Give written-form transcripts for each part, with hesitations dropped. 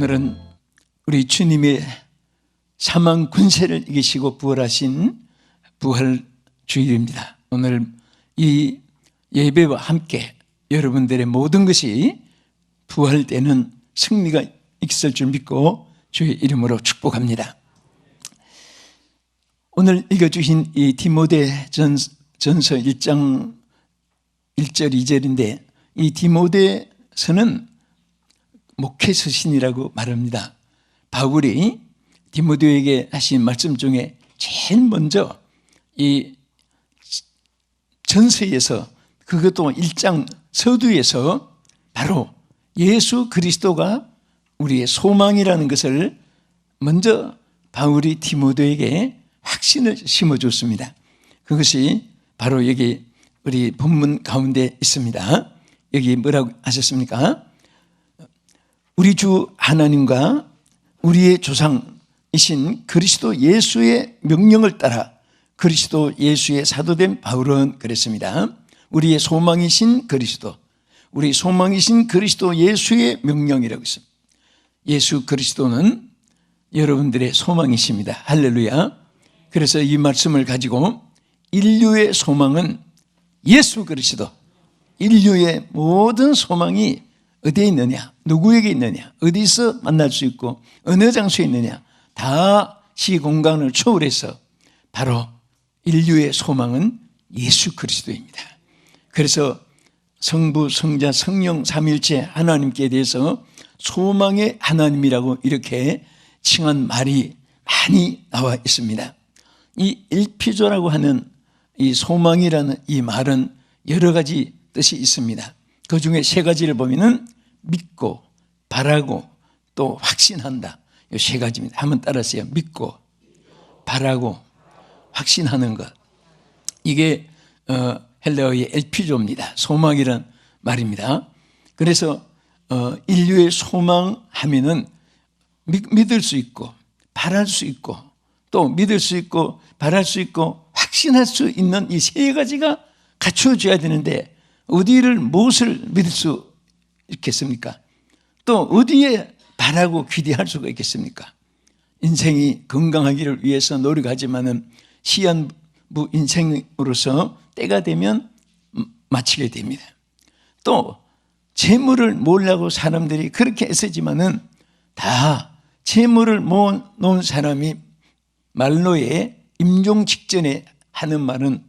오늘은 우리 주님의 사망 군세를 이기시고 부활하신 부활 주일입니다. 오늘 이 예배와 함께 여러분들의 모든 것이 부활되는 승리가 있을 줄 믿고 주의 이름으로 축복합니다. 오늘 읽어주신 이 디모데전서 1장 1절 2절인데 이 디모데서는 목회서신이라고 말합니다. 바울이 디모데에게 하신 말씀 중에 제일 먼저 이 전서에서, 그것도 1장 서두에서 바로 예수 그리스도가 우리의 소망이라는 것을 먼저 바울이 디모데에게 확신을 심어줬습니다. 그것이 바로 여기 우리 본문 가운데 있습니다. 여기 뭐라고 하셨습니까? 우리 주 하나님과 우리의 조상이신 그리스도 예수의 명령을 따라 그리스도 예수의 사도된 바울은 그랬습니다. 우리의 소망이신 그리스도, 우리 소망이신 그리스도 예수의 명령이라고 했습니다. 예수 그리스도는 여러분들의 소망이십니다. 할렐루야. 그래서 이 말씀을 가지고 인류의 소망은 예수 그리스도, 인류의 모든 소망이 어디에 있느냐, 누구에게 있느냐, 어디서 만날 수 있고 어느 장소에 있느냐, 다 시공간을 초월해서 바로 인류의 소망은 예수 그리스도입니다. 그래서 성부, 성자, 성령 삼위일체 하나님께 대해서 소망의 하나님이라고 이렇게 칭한 말이 많이 나와 있습니다. 이 일피조라고 하는 이 소망이라는 이 말은 여러 가지 뜻이 있습니다. 그 중에 세 가지를 보면은 믿고, 바라고, 또 확신한다. 이 세 가지입니다. 한번 따라하세요. 믿고, 바라고, 확신하는 것. 이게 헬라어의 엘피조입니다. 소망이란 말입니다. 그래서 인류의 소망하면은 믿을 수 있고, 바랄 수 있고, 또 믿을 수 있고, 바랄 수 있고, 확신할 수 있는 이 세 가지가 갖춰져야 되는데 어디를 무엇을 믿을 수 있겠습니까? 또 어디에 바라고 기대할 수가 있겠습니까? 인생이 건강하기를 위해서 노력하지만은 시한부 인생으로서 때가 되면 마치게 됩니다. 또 재물을 모으려고 사람들이 그렇게 애쓰지만은 다 재물을 모아놓은 사람이 말로에 임종 직전에 하는 말은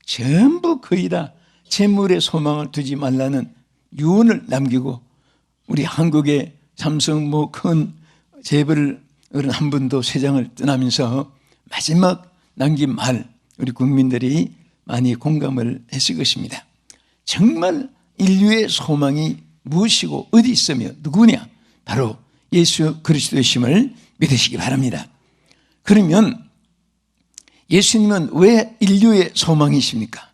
전부 거의 다 재물에 소망을 두지 말라는 유언을 남기고, 우리 한국의 삼성 큰 재벌은 한 분도 세상을 떠나면서 마지막 남긴 말, 우리 국민들이 많이 공감을 했을 것입니다. 정말 인류의 소망이 무엇이고 어디 있으며 누구냐? 바로 예수 그리스도이심을 믿으시기 바랍니다. 그러면 예수님은 왜 인류의 소망이십니까?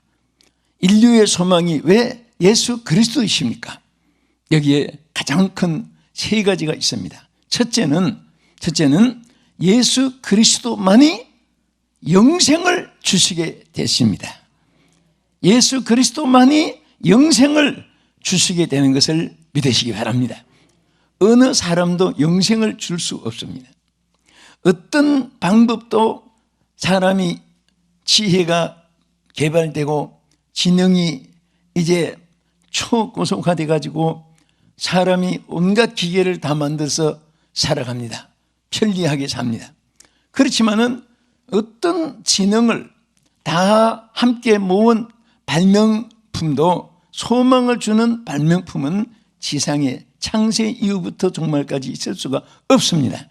인류의 소망이 왜 예수 그리스도이십니까? 여기에 가장 큰 세 가지가 있습니다. 첫째는 예수 그리스도만이 영생을 주시게 됐습니다. 예수 그리스도만이 영생을 주시게 되는 것을 믿으시기 바랍니다. 어느 사람도 영생을 줄 수 없습니다. 어떤 방법도 사람이 지혜가 개발되고 지능이 이제 초고속화돼 가지고 사람이 온갖 기계를 다 만들어서 살아갑니다. 편리하게 삽니다. 그렇지만은 어떤 지능을 다 함께 모은 발명품도 소망을 주는 발명품은 지상에 창세 이후부터 종말까지 있을 수가 없습니다.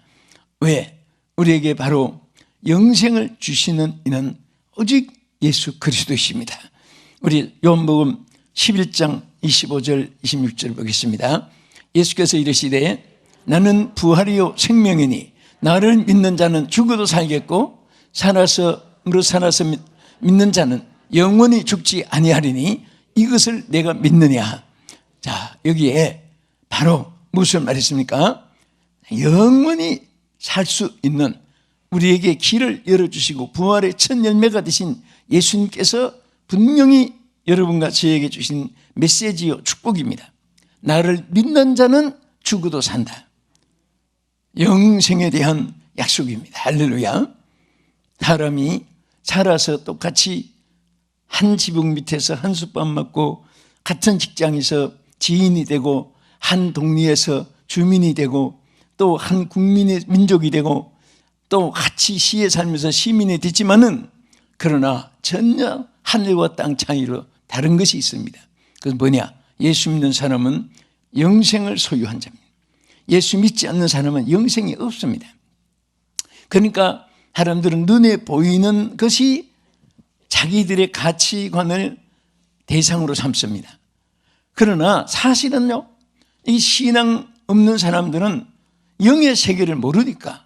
왜? 우리에게 바로 영생을 주시는 이는 오직 예수 그리스도이십니다. 우리 요한복음 11장 25절 26절 보겠습니다. 예수께서 이르시되 나는 부활이요 생명이니 나를 믿는 자는 죽어도 살겠고 살아서 믿는 자는 영원히 죽지 아니하리니 이것을 내가 믿느냐. 자, 여기에 바로 무슨 말했습니까? 영원히 살 수 있는, 우리에게 길을 열어주시고 부활의 첫 열매가 되신 예수님께서 분명히 여러분과 저에게 주신 메시지요 축복입니다. 나를 믿는 자는 죽어도 산다. 영생에 대한 약속입니다. 할렐루야. 사람이 살아서 똑같이 한 지붕 밑에서 한솥밥 먹고 같은 직장에서 지인이 되고 한 동리에서 주민이 되고 또 한 국민의 민족이 되고 또 같이 시에 살면서 시민이 됐지만은 그러나 전혀 하늘과 땅 차이로 다른 것이 있습니다. 그건 뭐냐? 예수 믿는 사람은 영생을 소유한 자입니다. 예수 믿지 않는 사람은 영생이 없습니다. 그러니까 사람들은 눈에 보이는 것이 자기들의 가치관을 대상으로 삼습니다. 그러나 사실은요, 이 신앙 없는 사람들은 영의 세계를 모르니까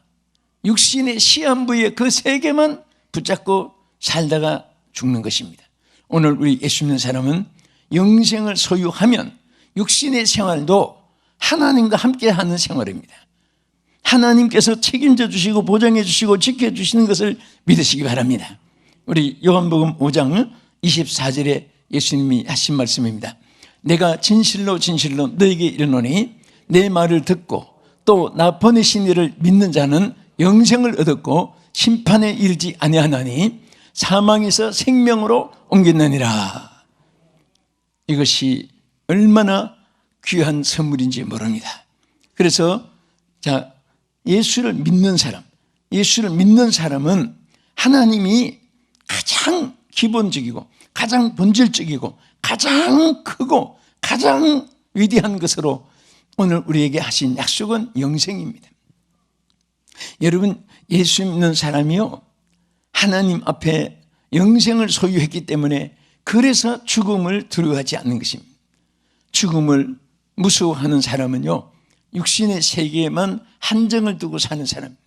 육신의 시한부의 그 세계만 붙잡고 살다가 죽는 것입니다. 오늘 우리 예수 믿는 사람은 영생을 소유하면 육신의 생활도 하나님과 함께 하는 생활입니다. 하나님께서 책임져 주시고 보장해 주시고 지켜주시는 것을 믿으시기 바랍니다. 우리 요한복음 5장 24절에 예수님이 하신 말씀입니다. 내가 진실로 진실로 너에게 이르노니 내 말을 듣고 또 나 보내신 이를 믿는 자는 영생을 얻었고 심판에 이르지 아니하나니 사망에서 생명으로 옮겼느니라. 이것이 얼마나 귀한 선물인지 모릅니다. 그래서 자, 예수를 믿는 사람은 하나님이 가장 기본적이고 가장 본질적이고 가장 크고 가장 위대한 것으로 오늘 우리에게 하신 약속은 영생입니다. 여러분, 예수 믿는 사람이요, 하나님 앞에 영생을 소유했기 때문에 그래서 죽음을 두려워하지 않는 것입니다. 죽음을 무서워하는 사람은요, 육신의 세계에만 한정을 두고 사는 사람.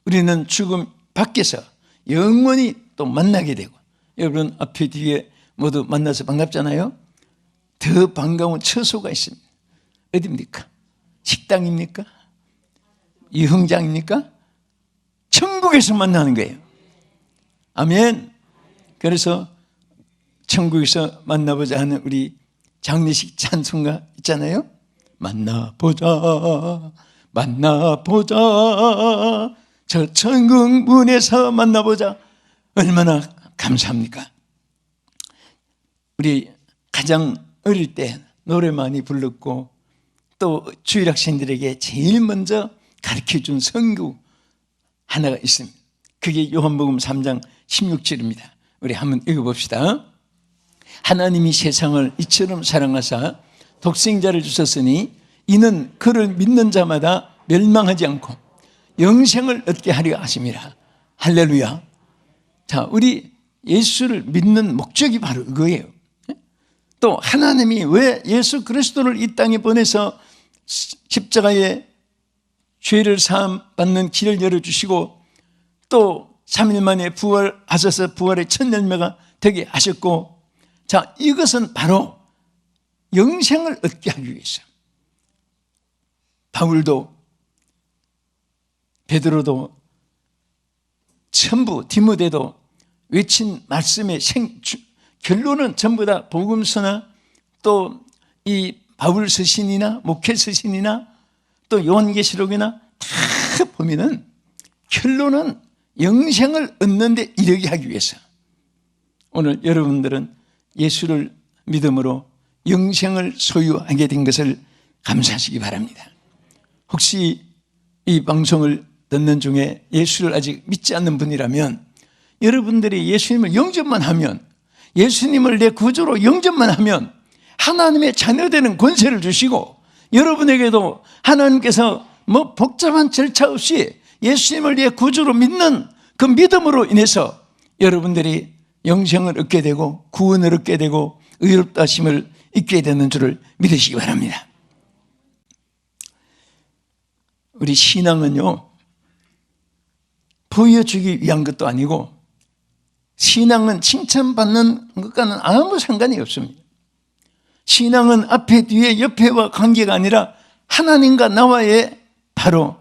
우리는 죽음 밖에서 영원히 또 만나게 되고, 여러분 앞에 뒤에 모두 만나서 반갑잖아요. 더 반가운 처소가 있습니다. 어디입니까? 식당입니까? 유흥장입니까? 천국에서 만나는 거예요. 아멘. 그래서 천국에서 만나보자 하는 우리 장례식 찬송가 있잖아요. 만나보자 만나보자 저 천국 문에서 만나보자. 얼마나 감사합니까? 우리 가장 어릴 때 노래 많이 불렀고 또 주일학생들에게 제일 먼저 가르쳐준 성구 하나가 있습니다. 그게 요한복음 3장 16절입니다. 우리 한번 읽어봅시다. 하나님이 세상을 이처럼 사랑하사 독생자를 주셨으니 이는 그를 믿는 자마다 멸망하지 않고 영생을 얻게 하려 하심이라. 할렐루야. 자, 우리 예수를 믿는 목적이 바로 그거예요. 또 하나님이 왜 예수 그리스도를 이 땅에 보내서 십자가에 죄를 사함 받는 길을 열어주시고 또 3일 만에 부활하셔서 부활의 첫 열매가 되게 하셨고, 자, 이것은 바로 영생을 얻게 하기 위해서 바울도 베드로도 전부 디모데도 외친 말씀의 결론은 전부 다 복음서나 또 이 바울 서신이나 목회 서신이나 또 요한계시록이나 다 보면은 결론은 영생을 얻는 데 이르게 하기 위해서 오늘 여러분들은 예수를 믿음으로 영생을 소유하게 된 것을 감사하시기 바랍니다. 혹시 이 방송을 듣는 중에 예수를 아직 믿지 않는 분이라면 여러분들이 예수님을 영접만 하면, 예수님을 내 구주로 영접만 하면 하나님의 자녀되는 권세를 주시고 여러분에게도 하나님께서 뭐 복잡한 절차 없이 예수님을 내 구주로 믿는 그 믿음으로 인해서 여러분들이 영생을 얻게 되고 구원을 얻게 되고 의롭다 하심을 잊게 되는 줄을 믿으시기 바랍니다. 우리 신앙은요, 보여주기 위한 것도 아니고 신앙은 칭찬받는 것과는 아무 상관이 없습니다. 신앙은 앞에 뒤에 옆에와 관계가 아니라 하나님과 나와의 바로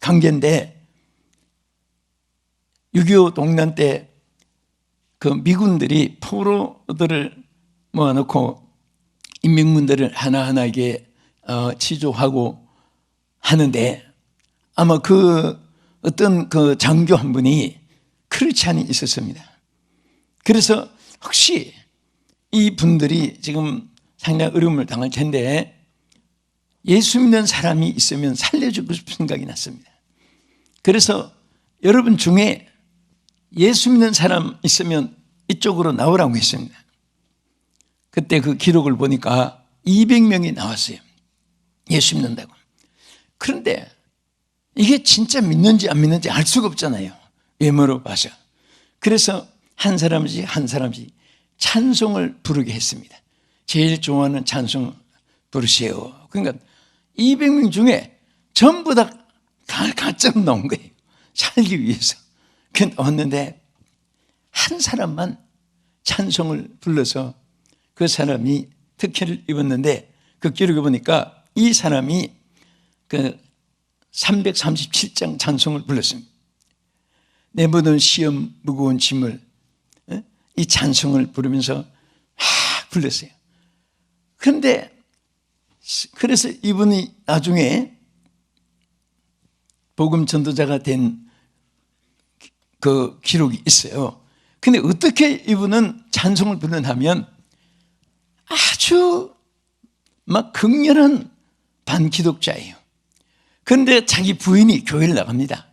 관계인데, 6.25 동란 때 그 미군들이 포로들을 모아놓고 인민군들을 하나하나에게 치조하고 하는데 아마 그 어떤 그 장교 한 분이 크리스찬이 있었습니다. 그래서 혹시 이 분들이 지금 상당히 어려움을 당할 텐데 예수 믿는 사람이 있으면 살려주고 싶은 생각이 났습니다. 그래서 여러분 중에 예수 믿는 사람 있으면 이쪽으로 나오라고 했습니다. 그때 그 기록을 보니까 200명이 나왔어요. 예수 믿는다고. 그런데 이게 진짜 믿는지 안 믿는지 알 수가 없잖아요. 외모로 봐서. 그래서 한 사람씩 찬송을 부르게 했습니다. 제일 좋아하는 찬송 부르세요. 그러니까 200명 중에 전부 다 가짜로 나온 거예요. 살기 위해서. 왔는데 한 사람만 찬송을 불러서 그 사람이 특혜를 입었는데 그 기록에 보니까 이 사람이 그 337장 찬송을 불렀습니다. 내 모든 시험 무거운 짐을 이 찬송을 부르면서 막 불렀어요. 그런데 그래서 이분이 나중에 복음 전도자가 된 그 기록이 있어요. 근데 어떻게 이분은 찬송을 부르냐면 아주 막 극렬한 반기독자예요. 그런데 자기 부인이 교회를 나갑니다.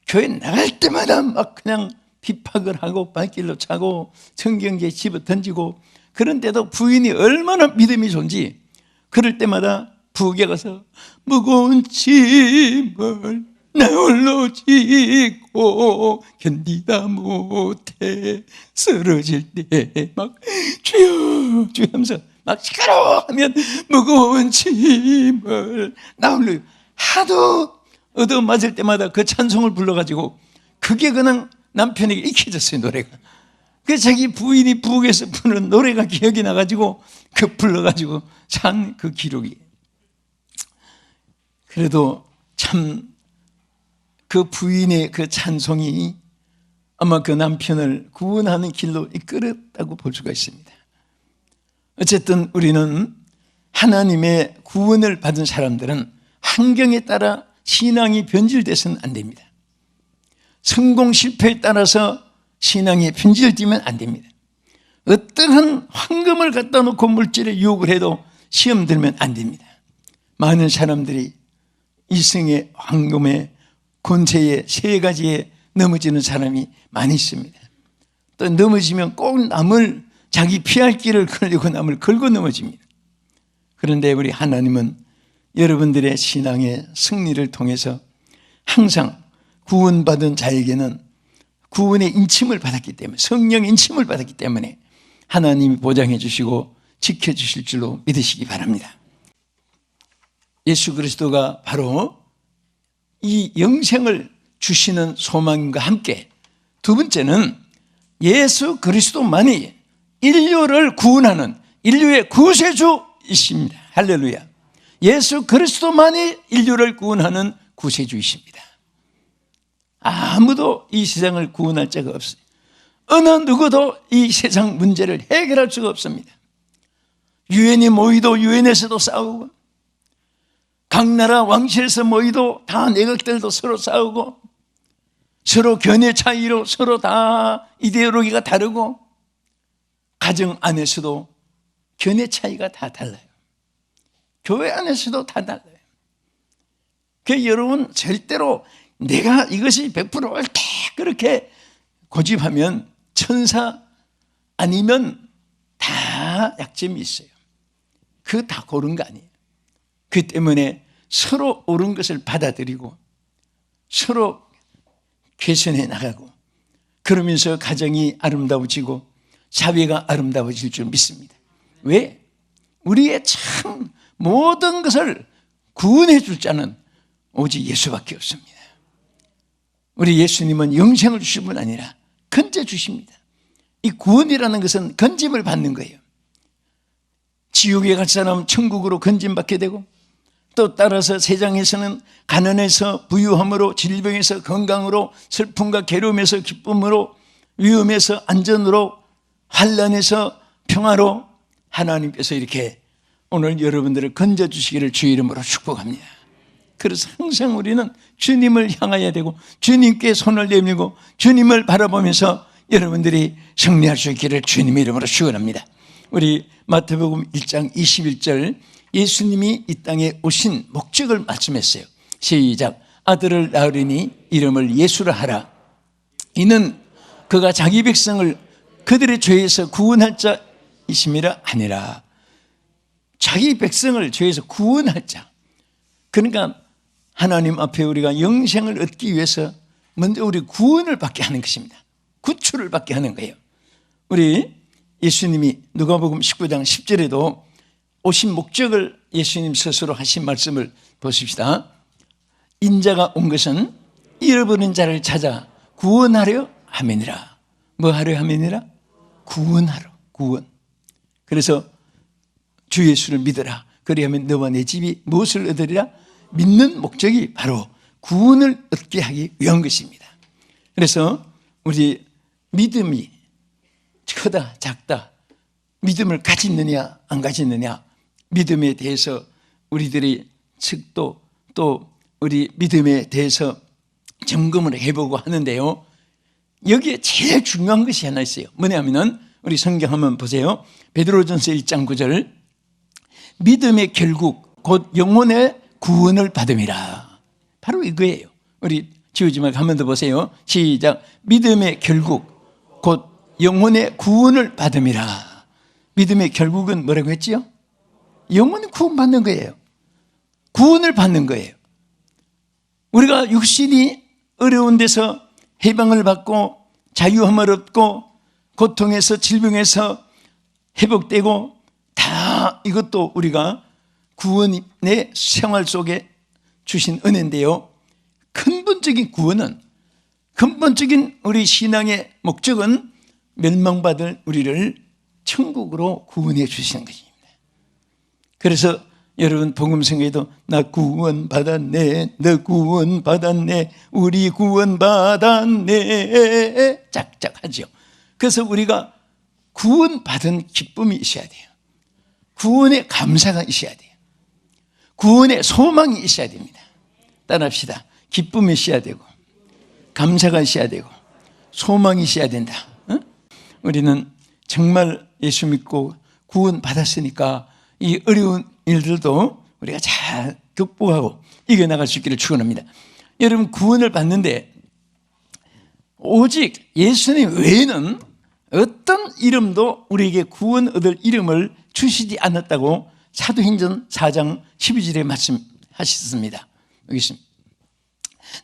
교회 나갈 때마다 막 그냥 핍박을 하고 발길로 차고 성경지에 집어 던지고, 그런데도 부인이 얼마나 믿음이 좋은지 그럴 때마다 부엌에 가서 무거운 짐을 나 홀로 지고 견디다 못해 쓰러질 때 막 주여 주여 하면서 막 시끄러워하면 무거운 짐을 나 홀로, 하도 얻어맞을 때마다 그 찬송을 불러가지고 그게 그냥 남편에게 익혀졌어요, 노래가. 그래서 자기 부인이 부엌에서 부르는 노래가 기억이 나가지고 그 불러가지고 산 그 기록이. 그래도 참 그 부인의 그 찬송이 아마 그 남편을 구원하는 길로 이끌었다고 볼 수가 있습니다. 어쨌든 우리는 하나님의 구원을 받은 사람들은 환경에 따라 신앙이 변질돼서는 안 됩니다. 성공 실패에 따라서 신앙이 변질되면 안 됩니다. 어떠한 황금을 갖다 놓고 물질에 유혹을 해도 시험 들면 안 됩니다. 많은 사람들이 이승의 황금의 권세의 세 가지에 넘어지는 사람이 많이 있습니다. 또 넘어지면 꼭 남을 자기 피할 길을 걸려고 남을 걸고 넘어집니다. 그런데 우리 하나님은 여러분들의 신앙의 승리를 통해서 항상 구원받은 자에게는 구원의 인침을 받았기 때문에, 성령의 인침을 받았기 때문에 하나님이 보장해 주시고 지켜주실 줄로 믿으시기 바랍니다. 예수 그리스도가 바로 이 영생을 주시는 소망과 함께 두 번째는 예수 그리스도만이 인류를 구원하는 인류의 구세주이십니다. 할렐루야. 예수 그리스도만이 인류를 구원하는 구세주이십니다. 아무도 이 세상을 구원할 자가 없어요. 어느 누구도 이 세상 문제를 해결할 수가 없습니다. 유엔이 모이도 유엔에서도 싸우고, 각 나라 왕실에서 모이도 다 내각들도 서로 싸우고, 서로 견해 차이로 서로 다 이데올로기가 다르고, 가정 안에서도 견해 차이가 다 달라요. 교회 안에서도 다 달라요. 그래서 여러분 절대로 내가 이것이 100% 옳다 그렇게 고집하면 천사 아니면 다 약점이 있어요. 그거 다 고른 거 아니에요. 그 때문에 서로 옳은 것을 받아들이고 서로 개선해 나가고, 그러면서 가정이 아름다워지고 사회가 아름다워질 줄 믿습니다. 왜? 우리의 참 모든 것을 구원해 줄 자는 오직 예수밖에 없습니다. 우리 예수님은 영생을 주신 분 아니라 건져 주십니다. 이 구원이라는 것은 건짐을 받는 거예요. 지옥에 갈 사람은 천국으로 건짐받게 되고, 또 따라서 세상에서는 가난에서 부유함으로, 질병에서 건강으로, 슬픔과 괴로움에서 기쁨으로, 위험에서 안전으로, 환난에서 평화로 하나님께서 이렇게 오늘 여러분들을 건져주시기를 주의 이름으로 축복합니다. 그래서 항상 우리는 주님을 향해야 되고 주님께 손을 내밀고 주님을 바라보면서 여러분들이 승리할 수 있기를 주님의 이름으로 축원합니다. 우리 마태복음 1장 21절, 예수님이 이 땅에 오신 목적을 말씀했어요. 시작. 아들을 낳으리니 이름을 예수라 하라. 이는 그가 자기 백성을 그들의 죄에서 구원할 자이심이라 하니라. 자기 백성을 죄에서 구원할 자. 그러니까 하나님 앞에 우리가 영생을 얻기 위해서 먼저 우리 구원을 받게 하는 것입니다. 구출을 받게 하는 거예요. 우리 예수님이 누가복음 19장 10절에도 오신 목적을 예수님 스스로 하신 말씀을 보십시다. 인자가 온 것은 잃어버린 자를 찾아 구원하려 함이니라. 뭐 하려 함이니라? 구원하러. 구원. 그래서 주 예수를 믿어라. 그리하면 너와 내 집이 무엇을 얻으리라? 믿는 목적이 바로 구원을 얻게 하기 위한 것입니다. 그래서 우리 믿음이 크다 작다, 믿음을 가졌느냐 안 가졌느냐, 믿음에 대해서 우리들이 측도 또 우리 믿음에 대해서 점검을 해보고 하는데요, 여기에 제일 중요한 것이 하나 있어요. 뭐냐면은 우리 성경 한번 보세요. 베드로전서 1장 9절, 믿음의 결국 곧 영혼의 구원을 받음이라. 바로 이거예요. 우리 지우지 말고 한 번 더 보세요. 시작. 믿음의 결국 곧 영혼의 구원을 받음이라. 믿음의 결국은 뭐라고 했지요? 영혼의 구원 받는 거예요. 구원을 받는 거예요. 우리가 육신이 어려운 데서 해방을 받고 자유함을 얻고 고통에서 질병에서 회복되고 다 이것도 우리가 구원의 생활 속에 주신 은혜인데요, 근본적인 구원은, 근본적인 우리 신앙의 목적은 멸망받을 우리를 천국으로 구원해 주시는 것입니다. 그래서 여러분 복음성에도 나 구원받았네, 너 구원받았네, 우리 구원받았네 짝짝하죠. 그래서 우리가 구원받은 기쁨이 있어야 돼요. 구원의 감사가 있어야 돼요. 구원의 소망이 있어야 됩니다. 따라합시다. 기쁨이 있어야 되고 감사가 있어야 되고 소망이 있어야 된다. 우리는 정말 예수 믿고 구원 받았으니까 이 어려운 일들도 우리가 잘 극복하고 이겨나갈 수 있기를 축원합니다. 여러분, 구원을 받는데 오직 예수님 외에는 어떤 이름도 우리에게 구원 얻을 이름을 주시지 않았다고 사도행전 4장 12절에 말씀하셨습니다. 여기 있습니다.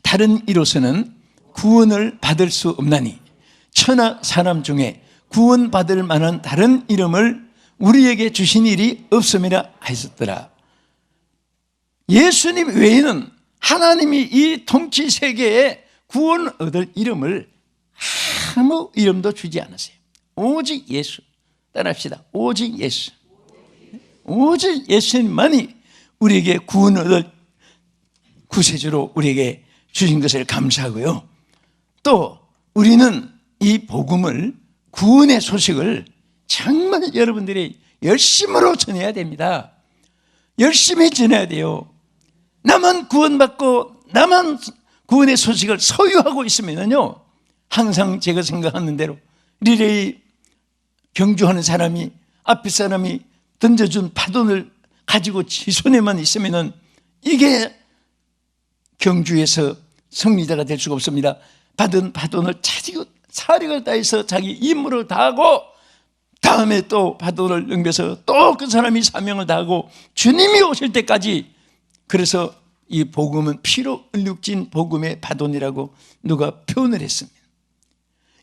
다른 이로서는 구원을 받을 수 없나니 천하 사람 중에 구원받을 만한 다른 이름을 우리에게 주신 일이 없음이라 하였더라. 예수님 외에는 하나님이 이 통치 세계에 구원 얻을 이름을 아무 이름도 주지 않았어요. 오직 예수. 따라합시다. 오직 예수. 오직 예수님만이 우리에게 구원 얻을 구세주로 우리에게 주신 것을 감사하고요, 또 우리는 이 복음을, 구원의 소식을 정말 여러분들이 열심으로 전해야 됩니다. 열심히 전해야 돼요. 나만 구원받고 나만 구원의 소식을 소유하고 있으면요, 항상 제가 생각하는 대로 리레이 경주하는 사람이, 앞에 사람이 던져준 바돈을 가지고 지 손에만 있으면은 이게 경주에서 승리자가 될 수가 없습니다. 받은 바돈을 차지고 사력을 다해서 자기 임무를 다하고 다음에 또 바돈을 넘겨서 또 그 사람이 사명을 다하고 주님이 오실 때까지. 그래서 이 복음은 피로 얼룩진 복음의 바돈이라고 누가 표현을 했습니다.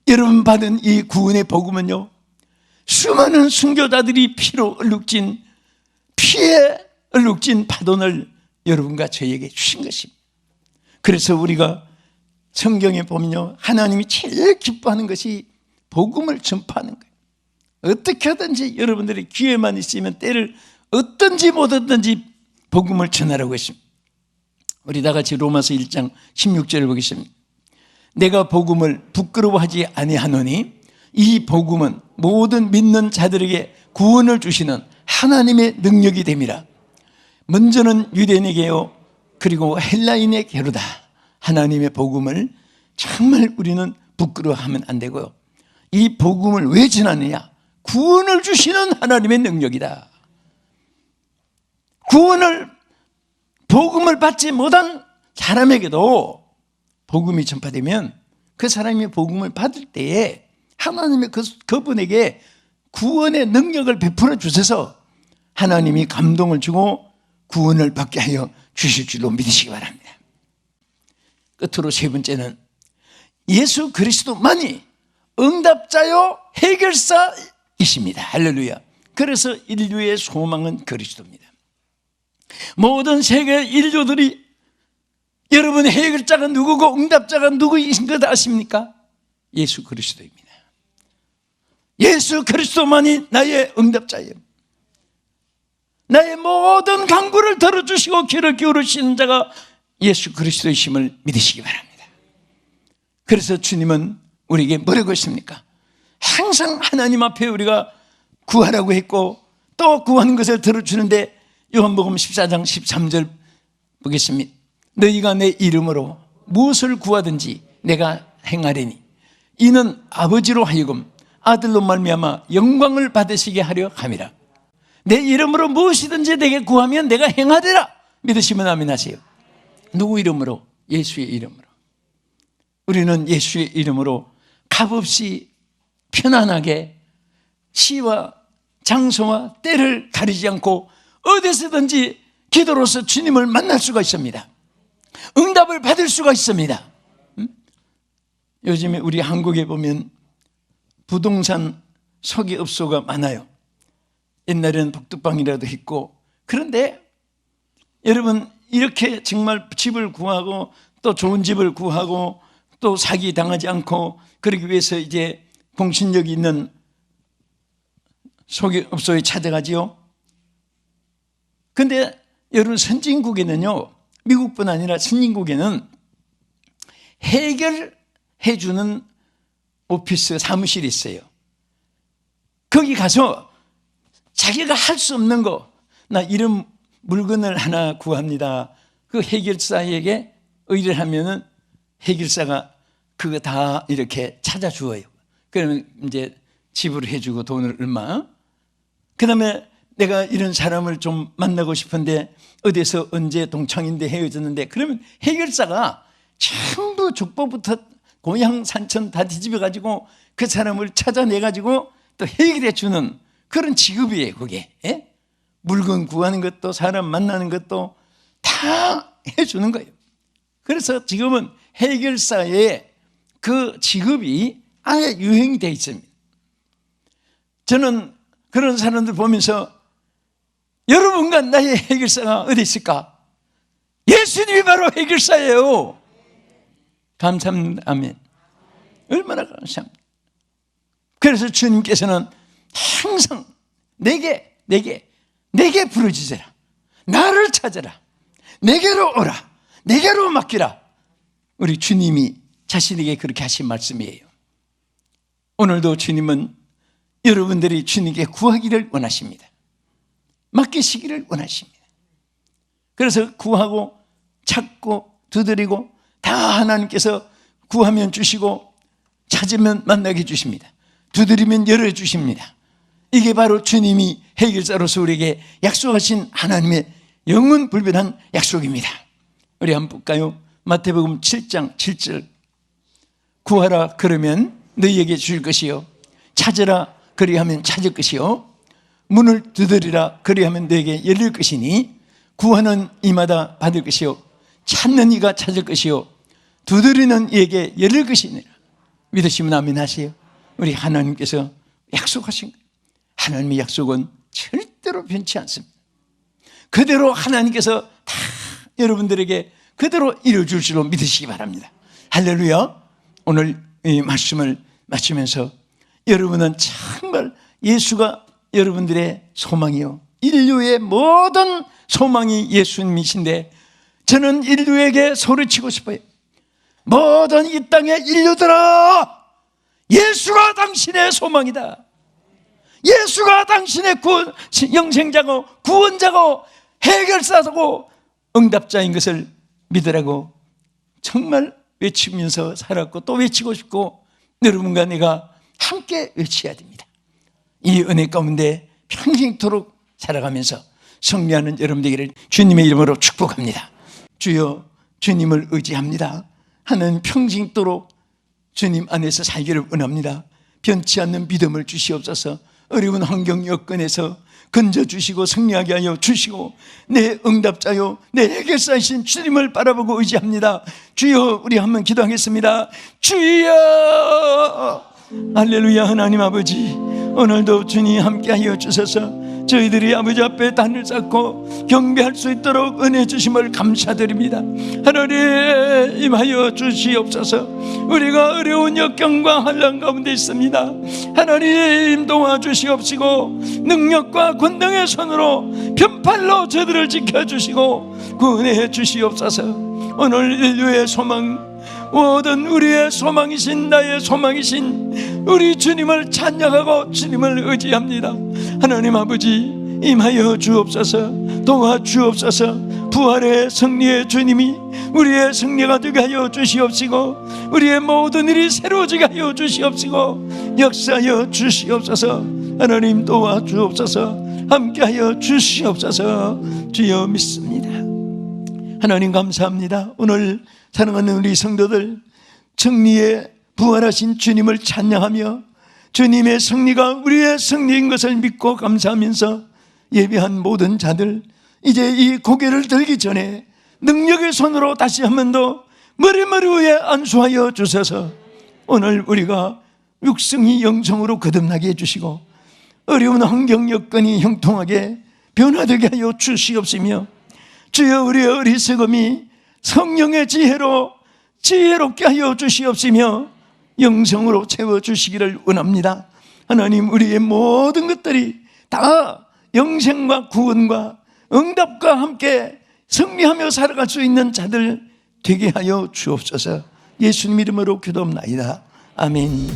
여러분 받은 이 구원의 복음은요, 수많은 순교자들이 피로 얼룩진, 피에 얼룩진 바돈을 여러분과 저에게 주신 것입니다. 그래서 우리가 성경에 보면요, 하나님이 제일 기뻐하는 것이 복음을 전파하는 거예요. 어떻게 하든지 여러분들이 기회만 있으면 때를 얻든지 못 얻든지 복음을 전하라고 했습니다. 우리 다 같이 로마서 1장 16절을 보겠습니다. 내가 복음을 부끄러워하지 아니하노니 이 복음은 모든 믿는 자들에게 구원을 주시는 하나님의 능력이 됨이라. 먼저는 유대인에게요, 그리고 헬라인의 게르다, 하나님의 복음을 정말 우리는 부끄러워하면 안 되고요. 이 복음을 왜 전하느냐? 구원을 주시는 하나님의 능력이다. 복음을 받지 못한 사람에게도 복음이 전파되면 그 사람이 복음을 받을 때에 하나님의 그분에게 구원의 능력을 베풀어 주셔서 하나님이 감동을 주고 구원을 받게 하여 주실 줄로 믿으시기 바랍니다. 끝으로 세 번째는 예수 그리스도만이 응답자요 해결사이십니다. 할렐루야. 그래서 인류의 소망은 그리스도입니다. 모든 세계 인류들이 여러분 해결자가 누구고 응답자가 누구이신 것 아십니까? 예수 그리스도입니다. 예수 그리스도만이 나의 응답자예요. 나의 모든 간구를 들어주시고 귀를 기울이시는 자가 예수 그리스도이심을 믿으시기 바랍니다. 그래서 주님은 우리에게 뭐라고 했습니까? 항상 하나님 앞에 우리가 구하라고 했고 또 구하는 것을 들어주는데 요한복음 14장 13절 보겠습니다. 너희가 내 이름으로 무엇을 구하든지 내가 행하리니 이는 아버지로 하여금 아들로 말미암아 영광을 받으시게 하려 함이라. 내 이름으로 무엇이든지 내게 구하면 내가 행하리라. 믿으시면 아멘 하세요. 누구 이름으로? 예수의 이름으로. 우리는 예수의 이름으로 값없이 편안하게 시와 장소와 때를 가리지 않고 어디서든지 기도로서 주님을 만날 수가 있습니다. 응답을 받을 수가 있습니다. 요즘에 우리 한국에 보면 부동산 소개업소가 많아요. 옛날에는 복덕방이라도 있고, 그런데 여러분 이렇게 정말 집을 구하고 또 좋은 집을 구하고 또 사기 당하지 않고 그러기 위해서 이제 공신력이 있는 소개업소에 찾아가지요. 근데 여러분 선진국에는요, 미국뿐 아니라 선진국에는 해결해주는 오피스 사무실이 있어요. 거기 가서 자기가 할 수 없는 거, 나 이런 물건을 하나 구합니다. 그 해결사에게 의뢰를 하면은 해결사가 그거 다 이렇게 찾아주어요. 그러면 이제 지불을 해주고 돈을 얼마. 그 다음에 내가 이런 사람을 좀 만나고 싶은데 어디서 언제 동창인데 헤어졌는데, 그러면 해결사가 전부 족보부터 고향 산천 다 뒤집어 가지고 그 사람을 찾아내 가지고 또 해결해 주는 그런 직업이에요. 그게 물건 구하는 것도 사람 만나는 것도 다 해주는 거예요. 그래서 지금은 해결사의 그 직업이 아예 유행이 되어 있습니다. 저는 그런 사람들 보면서 여러분과 나의 해결사가 어디 있을까? 예수님이 바로 해결사예요. 감사합니다. 아멘. 얼마나 감사합니다. 그래서 주님께서는 항상 내게 부르짖으라. 나를 찾으라. 내게로 오라. 내게로 맡기라. 우리 주님이 자신에게 그렇게 하신 말씀이에요. 오늘도 주님은 여러분들이 주님께 구하기를 원하십니다. 맡기시기를 원하십니다. 그래서 구하고 찾고 두드리고 다 하나님께서 구하면 주시고 찾으면 만나게 주십니다. 두드리면 열어주십니다. 이게 바로 주님이 해결자로서 우리에게 약속하신 하나님의 영원 불변한 약속입니다. 우리 한번 볼까요? 마태복음 7장 7절. 구하라 그러면 너희에게 주실 것이요, 찾으라 그리하면 찾을 것이요, 문을 두드리라 그리하면 너에게 열릴 것이니 구하는 이마다 받을 것이요 찾는 이가 찾을 것이요 두드리는 이에게 열릴 것이니라. 믿으시면 아멘 하세요. 우리 하나님께서 약속하신 거예요. 하나님의 약속은 절대로 변치 않습니다. 그대로 하나님께서 다 여러분들에게 그대로 이루어줄 줄로 믿으시기 바랍니다. 할렐루야. 오늘 이 말씀을 마치면서 여러분은 정말 예수가 여러분들의 소망이요, 인류의 모든 소망이 예수님이신데, 저는 인류에게 소리치고 싶어요. 모든 이 땅의 인류들아, 예수가 당신의 소망이다. 예수가 당신의 영생자고 구원자고 해결사고 응답자인 것을 믿으라고 정말 외치면서 살았고 또 외치고 싶고 여러분과 내가 함께 외쳐야 됩니다. 이 은혜 가운데 평생토록 살아가면서 승리하는 여러분 되기를 주님의 이름으로 축복합니다. 주여, 주님을 의지합니다. 하나님 평생토록 주님 안에서 살기를 원합니다. 변치 않는 믿음을 주시옵소서. 어려운 환경 여건에서 건져주시고 승리하게 하여 주시고 내 응답자요 내 해결사이신 주님을 바라보고 의지합니다. 주여, 우리 한번 기도하겠습니다. 주여, 할렐루야. 하나님 아버지, 오늘도 주님 함께하여 주셔서 저희들이 아버지 앞에 단을 쌓고 경배할 수 있도록 은혜 주심을 감사드립니다. 하나님 임하여 주시옵소서. 우리가 어려운 역경과 환난 가운데 있습니다. 하나님 도와주시옵시고 능력과 권능의 손으로 편팔로 저들을 지켜주시고 구원해 주시옵소서. 오늘 인류의 소망, 모든 우리의 소망이신 나의 소망이신 우리 주님을 찬양하고 주님을 의지합니다. 하나님 아버지 임하여 주옵소서. 도와주옵소서. 부활의 승리의 주님이 우리의 승리가 되게 하여 주시옵시고 우리의 모든 일이 새로워지게 하여 주시옵시고 역사하여 주시옵소서. 하나님 도와주옵소서. 함께하여 주시옵소서. 주여 믿습니다. 하나님 감사합니다. 오늘 사랑하는 우리 성도들, 승리의 부활하신 주님을 찬양하며 주님의 승리가 우리의 승리인 것을 믿고 감사하면서 예배한 모든 자들, 이제 이 고개를 들기 전에 능력의 손으로 다시 한 번 더 머리 위에 안수하여 주셔서 오늘 우리가 육성이 영성으로 거듭나게 해주시고 어려운 환경 여건이 형통하게 변화되게 하여 주시옵시며 주여, 우리의 어리석음이 성령의 지혜로 지혜롭게 하여 주시옵시며 영성으로 채워주시기를 원합니다. 하나님, 우리의 모든 것들이 다 영생과 구원과 응답과 함께 승리하며 살아갈 수 있는 자들 되게 하여 주옵소서. 예수님 이름으로 기도합나이다. 아멘.